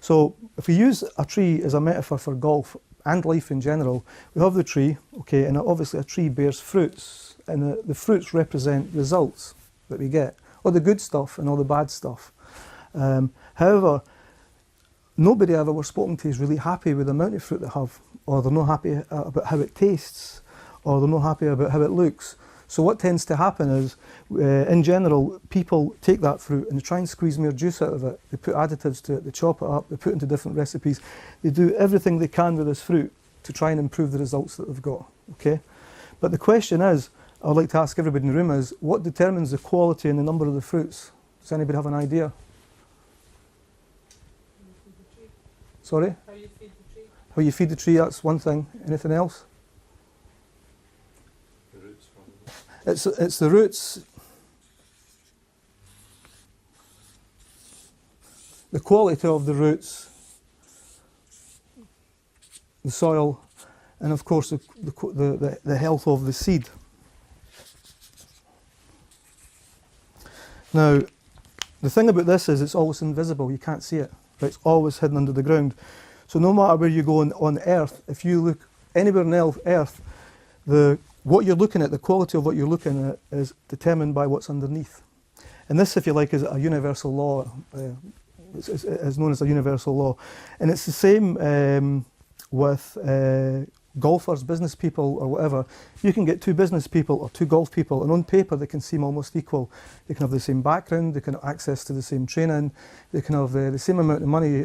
So if we use a tree as a metaphor for golf and life in general, we have the tree, okay, and obviously a tree bears fruits, and the fruits represent results that we get, all the good stuff and all the bad stuff. However, nobody I've ever spoken to is really happy with the amount of fruit they have, or they're not happy about how it tastes, or they're not happy about how it looks. So what tends to happen is, in general, people take that fruit and they try and squeeze more juice out of it. They put additives to it, they chop it up, they put it into different recipes. They do everything they can with this fruit to try and improve the results that they've got, okay? But the question is, I'd like to ask everybody in the room is, what determines the quality and the number of the fruits? Does anybody have an idea? Sorry? How you feed the tree. How you feed the tree, that's one thing. Anything else? The roots, probably. It's the roots, the quality of the roots, the soil, and of course the health of the seed. Now, the thing about this is it's always invisible, you can't see it, but it's always hidden under the ground. So no matter where you go on Earth, if you look anywhere on Earth, what you're looking at, the quality of what you're looking at is determined by what's underneath. And this, if you like, is a universal law, is known as a universal law. And it's the same with golfers, business people or whatever. You can get two business people or two golf people, and on paper they can seem almost equal. They can have the same background, they can have access to the same training, they can have the same amount of money,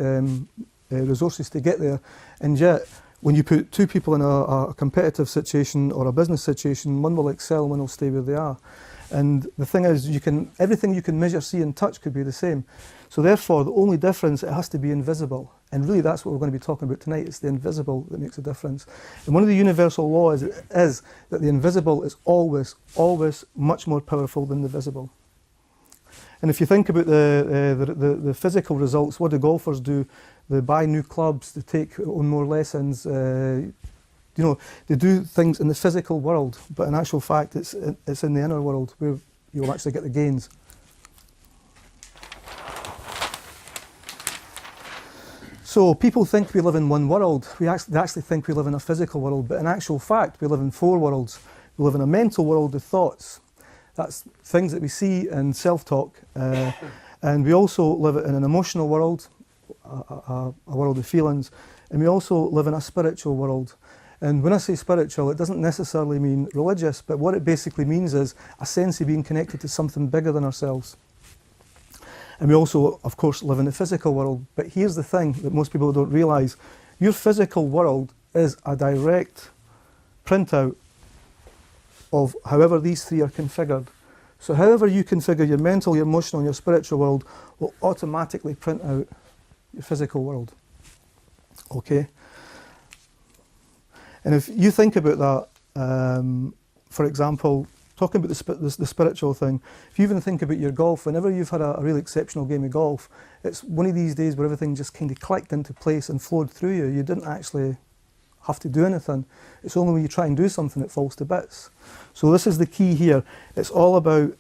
resources to get there, and yet when you put two people in a competitive situation or a business situation, one will excel, one will stay where they are. And the thing is, everything you can measure, see and touch could be the same. So therefore, the only difference, it has to be invisible. And really that's what we're going to be talking about tonight. It's the invisible that makes a difference. And one of the universal laws is that the invisible is always, always much more powerful than the visible. And if you think about the physical results, what do golfers do? They buy new clubs, they take on more lessons, they do things in the physical world, but in actual fact it's in the inner world where you'll actually get the gains. So people think we live in one world. They actually think we live in a physical world, but in actual fact we live in four worlds. We live in a mental world of thoughts. That's things that we see and self-talk. And we also live in an emotional world, a world of feelings. And we also live in a spiritual world. And when I say spiritual, it doesn't necessarily mean religious, but what it basically means is a sense of being connected to something bigger than ourselves. And we also, of course, live in the physical world. But here's the thing that most people don't realise. Your physical world is a direct printout of however these three are configured. So however you configure your mental, your emotional and your spiritual world will automatically print out your physical world. Okay? And if you think about that, for example, talking about the spiritual thing, if you even think about your golf, whenever you've had a really exceptional game of golf, it's one of these days where everything just kind of clicked into place and flowed through you. You didn't actually have to do anything. It's only when you try and do something it falls to bits. So this is the key here. It's all about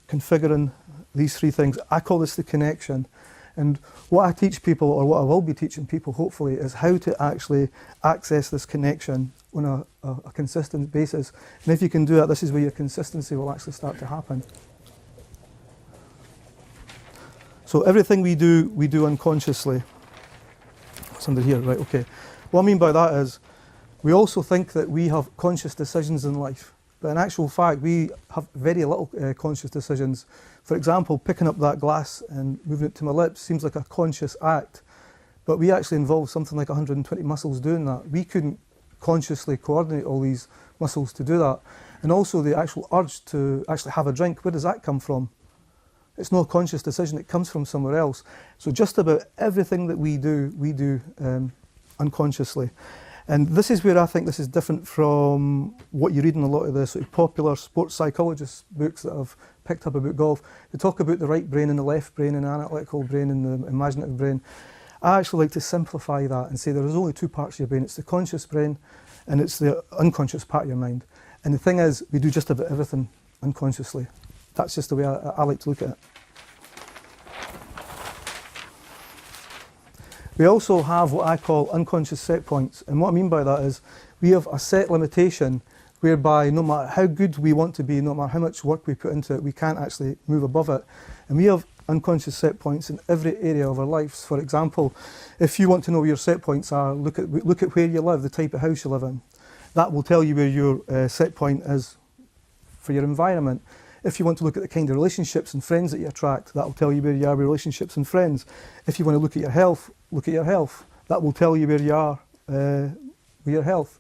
configuring these three things. I call this the connection. And what I teach people, or what I will be teaching people hopefully, is how to actually access this connection on a consistent basis. And if you can do that, this is where your consistency will actually start to happen. So everything we do unconsciously. It's under here, right, okay. What I mean by that is, we also think that we have conscious decisions in life. But in actual fact, we have very little conscious decisions. For example, picking up that glass and moving it to my lips seems like a conscious act. But we actually involve something like 120 muscles doing that. We couldn't consciously coordinate all these muscles to do that. And also the actual urge to actually have a drink, where does that come from? It's no conscious decision, it comes from somewhere else. So just about everything that we do unconsciously. And this is where I think this is different from what you read in a lot of the sort of popular sports psychologist books that I've picked up about golf. They talk about the right brain and the left brain and the analytical brain and the imaginative brain. I actually like to simplify that and say there is only two parts of your brain. It's the conscious brain and it's the unconscious part of your mind. And the thing is, we do just about everything unconsciously. That's just the way I like to look at it. We also have what I call unconscious set points. And what I mean by that is we have a set limitation whereby no matter how good we want to be, no matter how much work we put into it, we can't actually move above it. And we have unconscious set points in every area of our lives. For example, if you want to know where your set points are, look at where you live, the type of house you live in. That will tell you where your set point is for your environment. If you want to look at the kind of relationships and friends that you attract, that will tell you where you are with relationships and friends. If you want to look at your health, look at your health. That will tell you where you are with your health.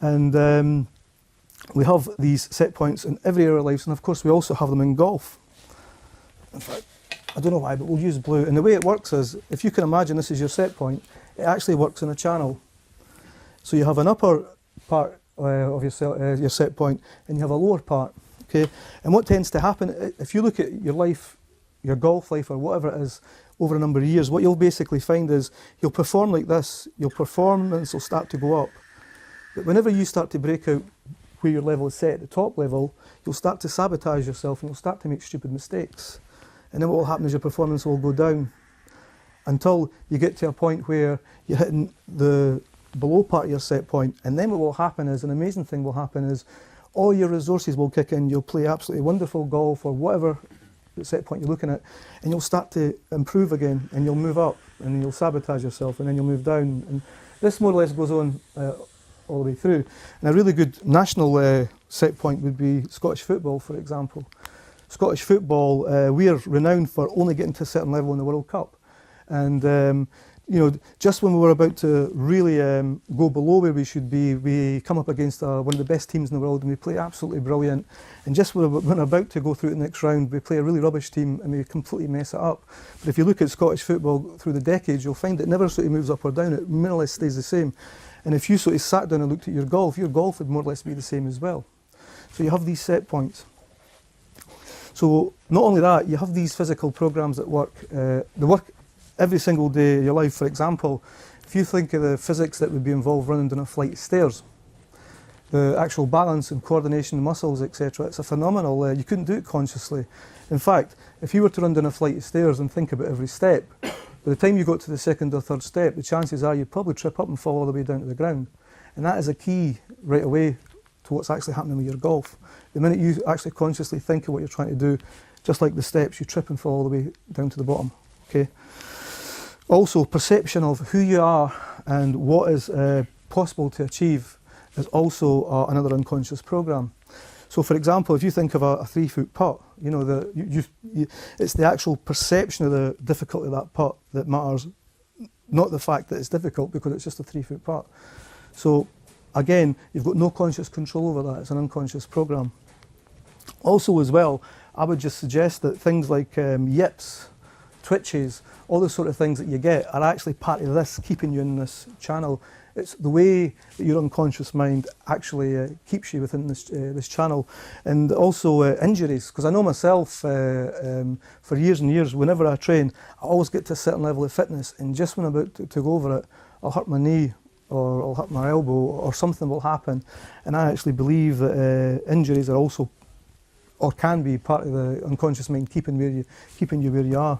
And we have these set points in every area of our lives, and of course we also have them in golf. In fact, I don't know why, but we'll use blue. And the way it works is, if you can imagine this is your set point, it actually works in a channel. So you have an upper part of your set point, and you have a lower part. Okay, and what tends to happen, if you look at your life, your golf life or whatever it is, over a number of years, what you'll basically find is you'll perform like this, your performance will start to go up. But whenever you start to break out where your level is set at the top level, you'll start to sabotage yourself and you'll start to make stupid mistakes. And then what will happen is your performance will go down until you get to a point where you're hitting the below part of your set point. And then what will happen is, an amazing thing will happen is, all your resources will kick in. You'll play absolutely wonderful golf or whatever set point you're looking at, and you'll start to improve again, and you'll move up, and then you'll sabotage yourself, and then you'll move down. And this more or less goes on all the way through. And a really good national set point would be Scottish football, for example. Scottish football, we are renowned for only getting to a certain level in the World Cup. And you know, just when we were about to really go below where we should be, we come up against one of the best teams in the world, and we play absolutely brilliant. And just when we're about to go through the next round, we play a really rubbish team and we completely mess it up. But if you look at Scottish football through the decades, you'll find it never sort of moves up or down, it more or less stays the same. And if you sort of sat down and looked at your golf would more or less be the same as well. So you have these set points. So not only that, you have these physical programs that work. They work every single day of your life. For example, if you think of the physics that would be involved running down a flight of stairs, the actual balance and coordination, muscles, etc., it's a phenomenal. You couldn't do it consciously. In fact, if you were to run down a flight of stairs and think about every step, by the time you got to the second or third step, the chances are you'd probably trip up and fall all the way down to the ground. And that is a key right away to what's actually happening with your golf. The minute you actually consciously think of what you're trying to do, just like the steps, you trip and fall all the way down to the bottom. Okay. Also, perception of who you are and what is possible to achieve is also another unconscious program. So, for example, if you think of a 3-foot putt, you know, it's the actual perception of the difficulty of that putt that matters, not the fact that it's difficult, because it's just a 3-foot putt. So, again, you've got no conscious control over that. It's an unconscious program. Also, as well, I would just suggest that things like yips, twitches, all the sort of things that you get are actually part of this, keeping you in this channel. It's the way that your unconscious mind actually keeps you within this channel. And also injuries, because I know myself for years and years, whenever I train, I always get to a certain level of fitness, and just when I'm about to go over it, I'll hurt my knee or I'll hurt my elbow or something will happen. And I actually believe that injuries are also, or can be, part of the unconscious mind keeping you where you are.